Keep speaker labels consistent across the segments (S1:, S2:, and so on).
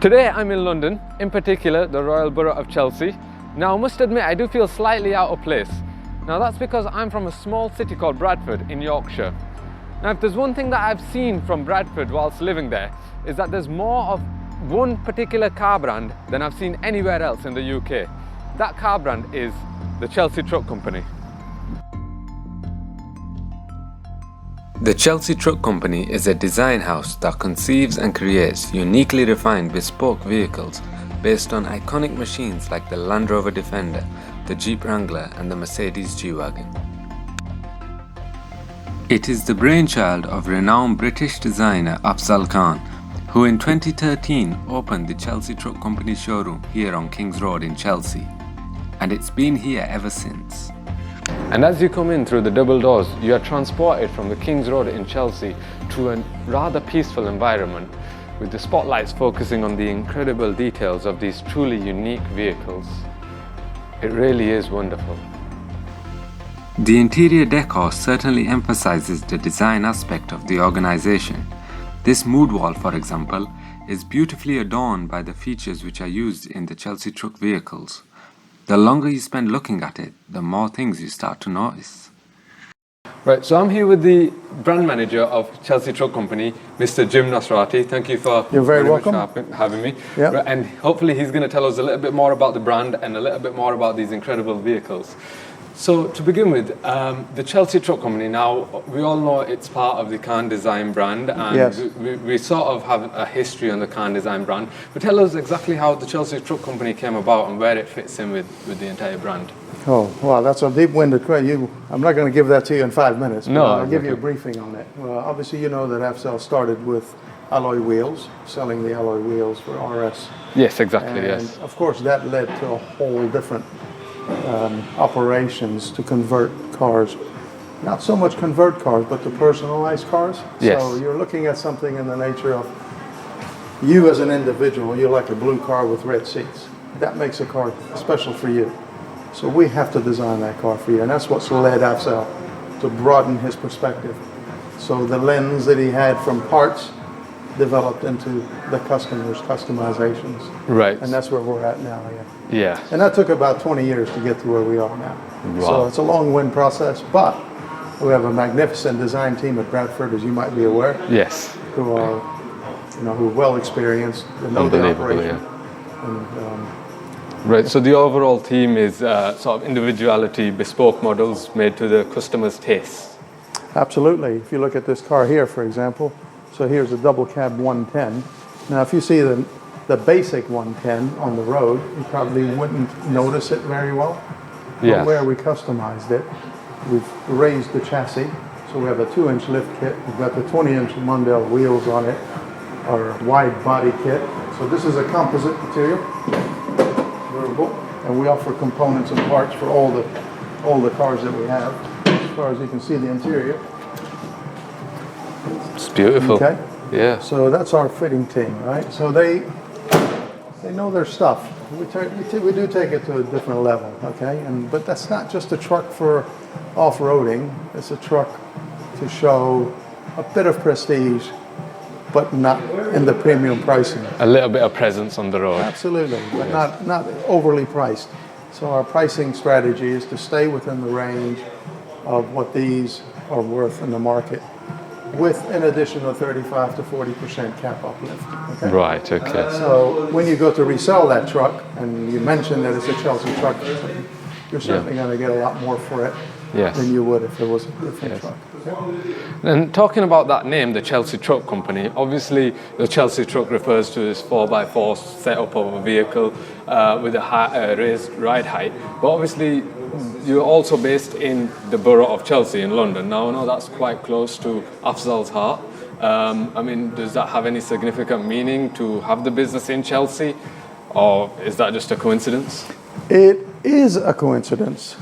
S1: Today I'm in London, in particular the Royal Borough of Chelsea. Now I must admit I do feel slightly out of place. Now that's because I'm from a small city called Bradford in Yorkshire. Now if there's one thing that I've seen from Bradford whilst living there, is that there's more of one particular car brand than I've seen anywhere else in the UK. That car brand is the Chelsea Truck Company. The Chelsea Truck Company is a design house that conceives and creates uniquely refined bespoke vehicles based on iconic machines like the Land Rover Defender, the Jeep Wrangler and the Mercedes G-Wagon. It is the brainchild of renowned British designer Kahn, who in 2013 opened the Chelsea Truck Company showroom here on King's Road in Chelsea, and it's been here ever since. And as you come in through the double doors, you are transported from the King's Road in Chelsea to a rather peaceful environment, with the spotlights focusing on the incredible details of these truly unique vehicles. It really is wonderful. The interior decor certainly emphasizes the design aspect of the organization. This mood wall, for example, is beautifully adorned by the features which are used in the Chelsea Truck vehicles. The longer you spend looking at it, the more things you start to notice. Right, so I'm here with the brand manager of Chelsea Truck Company, Mr. Jim Nosrati. Thank you for
S2: You're very welcome.
S1: Having me.
S2: Yep.
S1: Right, and hopefully he's going to tell us a little bit more about the brand and a little bit more about these incredible vehicles. So to begin with, the Chelsea Truck Company, now we all know it's part of the Kahn design brand, and
S2: yes.
S1: we sort of have a history on the Kahn design brand, but tell us exactly how the Chelsea Truck Company came about and where it fits in with the entire brand.
S2: Oh, wow, that's a deep-winded question. I'm not going to give that to you in 5 minutes, but
S1: no,
S2: I'll give you a briefing on it. Well, obviously you know that Afcel started with alloy wheels, selling the alloy wheels for RS.
S1: Yes, exactly,
S2: and
S1: yes.
S2: of course that led to a whole different operations to convert cars. Not so much convert cars, but to personalize cars.
S1: Yes.
S2: So you're looking at something in the nature of you as an individual, you like a blue car with red seats. That makes a car special for you. So we have to design that car for you, and that's what's led Afcel to broaden his perspective. So the lens that he had from parts developed into the customer's customizations.
S1: Right.
S2: And that's where we're at now, yeah.
S1: Yeah.
S2: And that took about 20 years to get to where we are now.
S1: Wow.
S2: So it's a long wind process, but we have a magnificent design team at Bradford, as you might be aware.
S1: Yes.
S2: Who are, who are well experienced, they know the operation.
S1: Yeah.
S2: And,
S1: right, so the overall theme is sort of individuality, bespoke models made to the customer's tastes.
S2: Absolutely. If you look at this car here, for example, so here's a double cab 110. Now, if you see the basic 110 on the road, you probably wouldn't notice it very well.
S1: Yeah.
S2: But where we customized it, we've raised the chassis. So we have a 2-inch lift kit. We've got the 20-inch Mundell wheels on it, our wide body kit. So this is a composite material, durable, and we offer components and parts for all the cars that we have. As far as you can see the interior.
S1: It's beautiful.
S2: Okay.
S1: Yeah.
S2: So that's our fitting team, right? So they know their stuff. We do take it to a different level, okay? But that's not just a truck for off-roading. It's a truck to show a bit of prestige, but not in the premium pricing.
S1: A little bit of presence on the road.
S2: Absolutely, but yes. not overly priced. So our pricing strategy is to stay within the range of what these are worth in the market, with an additional 35 to 40% cap uplift. Okay?
S1: Right, okay.
S2: So when you go to resell that truck, and you mentioned that it's a Chelsea truck, you're certainly going to get a lot more for it than you would if it was a different truck. Okay?
S1: And talking about that name, the Chelsea Truck Company, obviously the Chelsea truck refers to this 4x4 setup of a vehicle with a raised ride height, but obviously you're also based in the borough of Chelsea in London. Now I know that's quite close to Afzel's heart. I mean, does that have any significant meaning to have the business in Chelsea, or is that just a coincidence?
S2: It is a coincidence.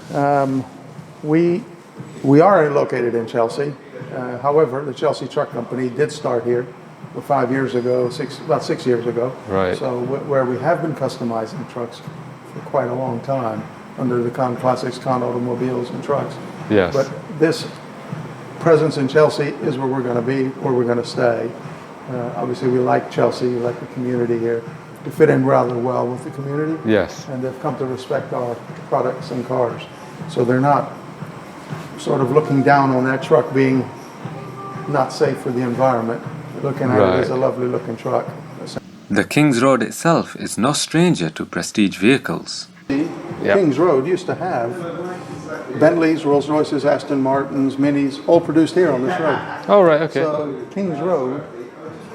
S2: We are located in Chelsea. However, the Chelsea Truck Company did start here 5 years ago, about 6 years ago.
S1: Right.
S2: So where we have been customizing trucks for quite a long time under the Kahn Classics, Kahn Automobiles and Trucks.
S1: Yes.
S2: But this presence in Chelsea is where we're going to be, where we're going to stay. Obviously, we like Chelsea, we like the community here. to fit in rather well with the community.
S1: Yes.
S2: And they've come to respect our products and cars. So they're not sort of looking down on that truck being not safe for the environment. They're looking at it as a lovely looking truck.
S1: The Kings Road itself is no stranger to prestige vehicles.
S2: Kings Road used to have Bentleys, Rolls Royces, Aston Martins, Minis, all produced here on this road.
S1: Oh, right, okay.
S2: So Kings Road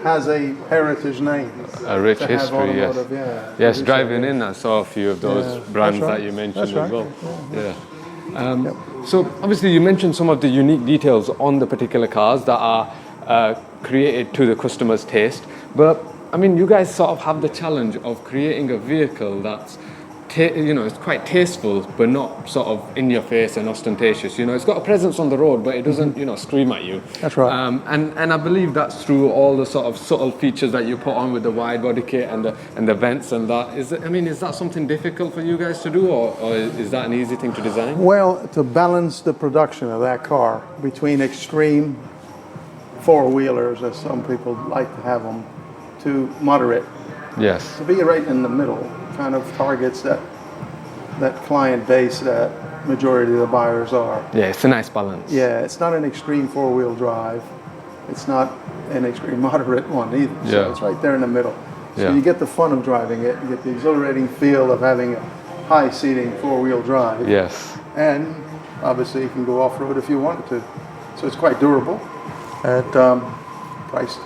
S2: has a heritage name.
S1: A rich history, yes. Yes, driving in, I saw a few of those brands that you mentioned as well. So obviously you mentioned some of the unique details on the particular cars that are created to the customer's taste, but I mean, you guys sort of have the challenge of creating a vehicle that's, it's quite tasteful, but not sort of in your face and ostentatious. You know, it's got a presence on the road, but it doesn't, scream at you.
S2: That's right.
S1: And I believe that's through all the sort of subtle features that you put on with the wide body kit and the vents and that. Is that something difficult for you guys to do, or is that an easy thing to design?
S2: Well, to balance the production of that car between extreme four-wheelers, as some people like to have them, to moderate.
S1: Yes.
S2: To be right in the middle kind of targets that client base that majority of the buyers are.
S1: Yeah, it's a nice balance.
S2: Yeah, it's not an extreme four-wheel drive. It's not an extreme moderate one either. So it's right there in the middle. So you get the fun of driving it, you get the exhilarating feel of having a high-seating four-wheel drive.
S1: Yes.
S2: And obviously you can go off-road if you wanted to. So it's quite durable at priced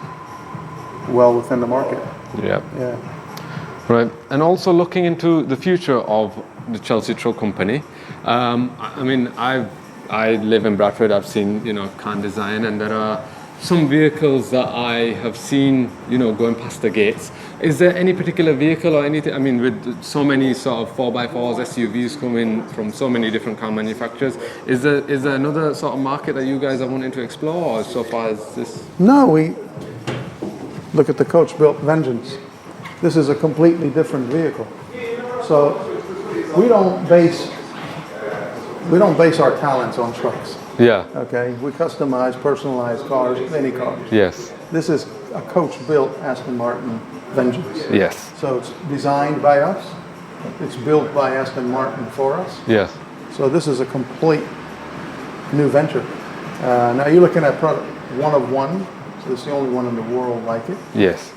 S2: well within the market.
S1: Yeah.
S2: Yeah.
S1: Right, and also looking into the future of the Chelsea Truck Company. I mean, I live in Bradford. I've seen Kahn design, and there are some vehicles that I have seen going past the gates. Is there any particular vehicle or anything? I mean, with so many sort of 4x4s, SUVs coming from so many different car manufacturers, is there another sort of market that you guys are wanting to explore, or so far as this?
S2: No, we look at the coach-built Vengeance. This is a completely different vehicle. So we don't base our talents on trucks.
S1: Yeah.
S2: Okay. We customize, personalize cars, many cars.
S1: Yes.
S2: This is a coach-built Aston Martin Vengeance.
S1: Yes.
S2: So it's designed by us. It's built by Aston Martin for us.
S1: Yes.
S2: So this is a complete new venture. Now you're looking at product one of one. So it's the only one in the world like it.
S1: Yes.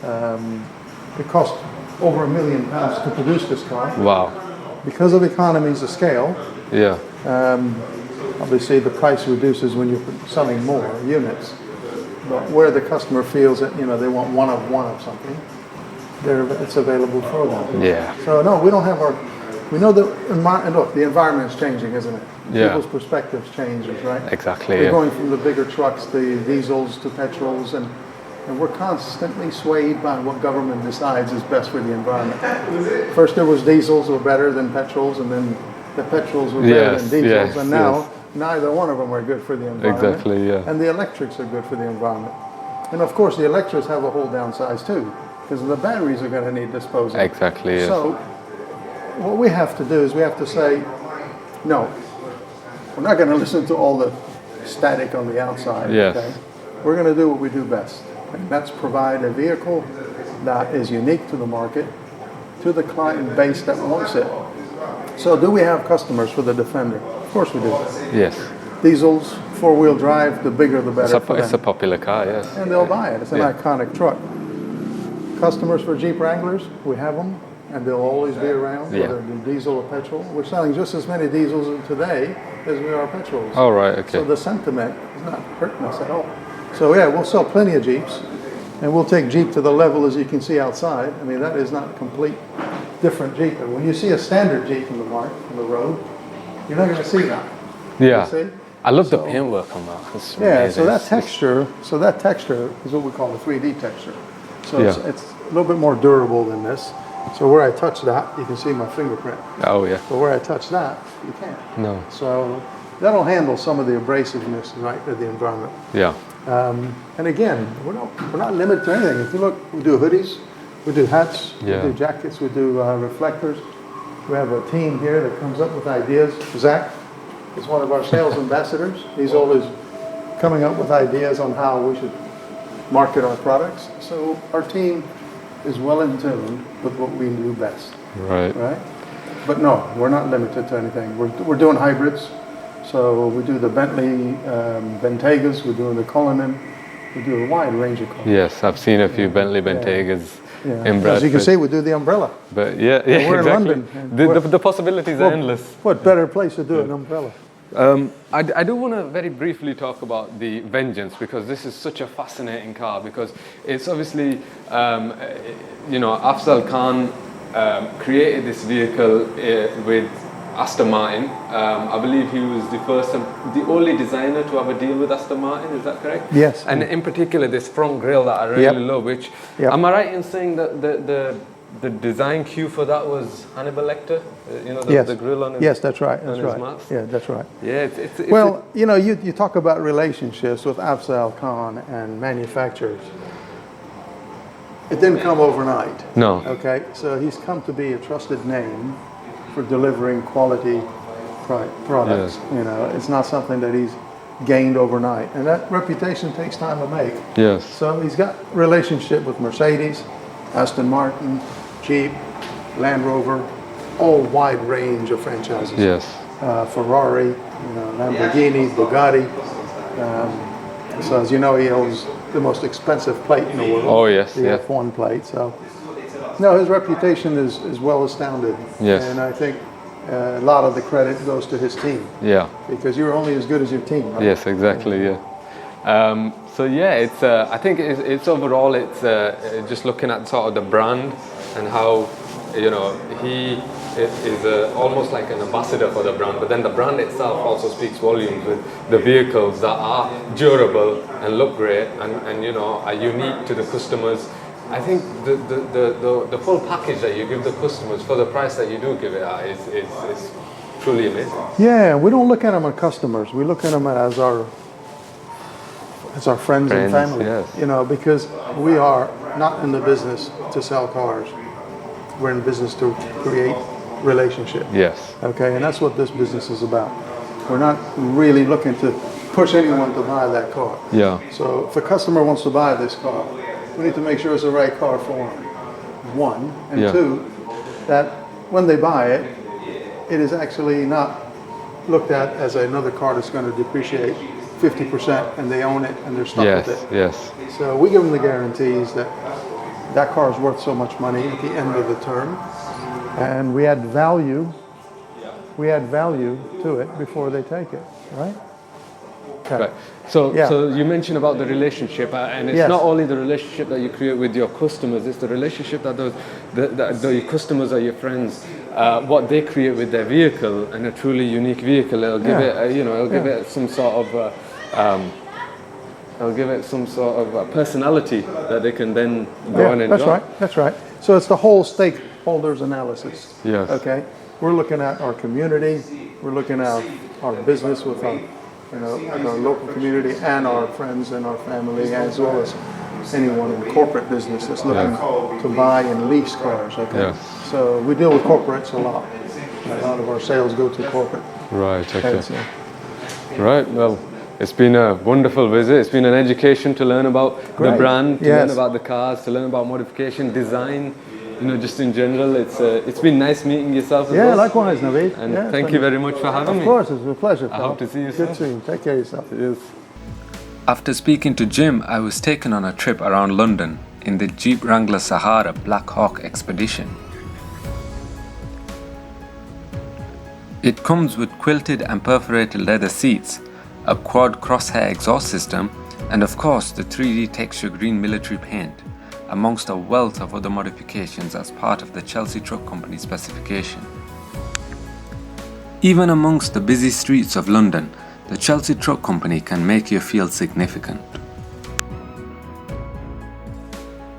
S2: It cost over £1 million to produce this car.
S1: Wow.
S2: Because of economies of scale,
S1: Yeah.
S2: obviously the price reduces when you're selling more units. But where the customer feels that they want one of something, it's available for them.
S1: Yeah.
S2: So no, we don't have we know that look, the environment's changing, isn't it?
S1: Yeah.
S2: People's perspectives changes, right?
S1: Exactly.
S2: We're
S1: Yeah.
S2: going from the bigger trucks, the diesels to petrols, and we're constantly swayed by what government decides is best for the environment. First there was diesels were better than petrols, and then the petrols were better than diesels, and now neither one of them are good for the environment.
S1: Exactly, yeah.
S2: And the electrics are good for the environment. And of course the electrics have a whole downside too, because the batteries are going to need disposal.
S1: Exactly, yes.
S2: So what we have to do is we have to say, no, we're not going to listen to all the static on the outside.
S1: Yes.
S2: Okay? We're going to do what we do best. And that's provide a vehicle that is unique to the market, to the client base that wants it. So do we have customers for the Defender? Of course we do.
S1: Yes.
S2: Diesels, four-wheel drive, the bigger the better for them.
S1: It's a popular car, yes.
S2: And they'll buy it. It's an iconic truck. Customers for Jeep Wranglers, we have them, and they'll always be around, whether it be diesel or petrol. We're selling just as many diesels today as we are petrols.
S1: Oh, right, okay.
S2: So the sentiment is not hurting us at all. So yeah, we'll sell plenty of Jeeps, and we'll take Jeep to the level as you can see outside. I mean, that is not a complete different Jeep. And when you see a standard Jeep on the road, you're not going to see that.
S1: Yeah.
S2: You see?
S1: I love the paintwork on that. It's amazing.
S2: So that texture is what we call the 3D texture. So it's a little bit more durable than this. So where I touch that, you can see my fingerprint.
S1: Oh yeah.
S2: But where I touch that, you can't.
S1: No.
S2: So that'll handle some of the abrasiveness, right, of the environment.
S1: Yeah.
S2: And again, we're not limited to anything. If you look, we do hoodies, we do hats, we do jackets, we do reflectors. We have a team here that comes up with ideas. Zach is one of our sales ambassadors. He's always coming up with ideas on how we should market our products. So our team is well in tune with what we do best.
S1: Right.
S2: Right? But no, we're not limited to anything. We're doing hybrids. So we do the Bentley Bentegas, we're doing the Cullinan, we do a wide range of cars.
S1: Yes, I've seen a few Bentley Bentegas in Bradford.
S2: As you can see, we do the umbrella.
S1: But
S2: we're
S1: exactly.
S2: in London.
S1: The possibilities are endless.
S2: What better place to do an umbrella?
S1: I do want to very briefly talk about the Vengeance, because this is such a fascinating car, because it's obviously, Afzal Khan created this vehicle with Aston Martin. I believe he was the first and the only designer to have a deal with Aston Martin, is that correct?
S2: Yes.
S1: And in particular this front grille that I really love, which, am I right in saying that the design cue for that was Hannibal Lecter? The grille on his...
S2: Yes, that's right. That's right.
S1: Mask?
S2: Yeah, that's right.
S1: Yeah,
S2: well, you talk about relationships with Afzal Khan and manufacturers. It didn't come overnight.
S1: No.
S2: Okay, so he's come to be a trusted name for delivering quality products.
S1: Yes.
S2: It's not something that he's gained overnight, and that reputation takes time to make.
S1: Yes.
S2: So he's got relationship with Mercedes, Aston Martin, Jeep, Land Rover, all wide range of franchises.
S1: Yes.
S2: Ferrari, Lamborghini, Bugatti. So as you know, he owns the most expensive plate in the world.
S1: Oh yes,
S2: the F1 plate. So no, his reputation is well astounded.
S1: Yes.
S2: And I think a lot of the credit goes to his team.
S1: Yeah.
S2: Because you're only as good as your team, right?
S1: Yes, exactly. Yeah. It's. I think it's overall. It's just looking at sort of the brand and how he is almost like an ambassador for the brand. But then the brand itself also speaks volumes with the vehicles that are durable and look great and are unique to the customers. I think the full package that you give the customers for the price that you do give it at is truly amazing.
S2: Yeah, we don't look at them as customers. We look at them as our friends and family.
S1: Yes.
S2: Because we are not in the business to sell cars. We're in business to create relationship.
S1: Yes.
S2: Okay, and that's what this business is about. We're not really looking to push anyone to buy that car.
S1: Yeah.
S2: So if a customer wants to buy this car, we need to make sure it's the right car for them. One, and two, that when they buy it, it is actually not looked at as another car that's going to depreciate 50% and they own it and they're stuck with it.
S1: Yes.
S2: So we give them the guarantees that that car is worth so much money at the end of the term, and we add value. We add value to it before they take it, right? Okay.
S1: Right. So you mentioned about the relationship, and it's not only the relationship that you create with your customers; it's the relationship that your customers are your friends. What they create with their vehicle, and a truly unique vehicle, it'll give it, give it some sort of. I'll give it some sort of personality that they can then go and enjoy.
S2: That's right. So it's the whole stakeholders analysis.
S1: Yes.
S2: Okay. We're looking at our community. We're looking at our business with our, our local community and our friends and our family, as well as anyone in corporate business that's looking to buy and lease cars. Okay.
S1: Yes.
S2: So we deal with corporates a lot. A lot of our sales go to corporate.
S1: Right. Okay. Right. Well. It's been a wonderful visit. It's been an education to learn about the brand, to learn about the cars, to learn about modification, design, just in general. It's been nice meeting yourself as well.
S2: Yeah, likewise, Naveed.
S1: And thank you very much for having me.
S2: Of course, it's a pleasure.
S1: I hope to see you soon.
S2: Good seeing you. Take care of yourself.
S1: Yes. After speaking to Jim, I was taken on a trip around London in the Jeep Wrangler Sahara Black Hawk Expedition. It comes with quilted and perforated leather seats, a quad crosshair exhaust system, and of course the 3D texture green military paint, amongst a wealth of other modifications as part of the Chelsea Truck Company specification. Even amongst the busy streets of London, the Chelsea Truck Company can make you feel significant.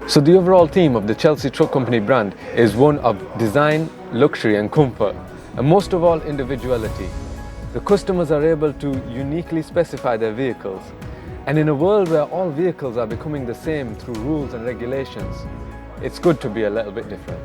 S1: So the overall theme of the Chelsea Truck Company brand is one of design, luxury and comfort, and most of all individuality. The customers are able to uniquely specify their vehicles, and in a world where all vehicles are becoming the same through rules and regulations, it's good to be a little bit different.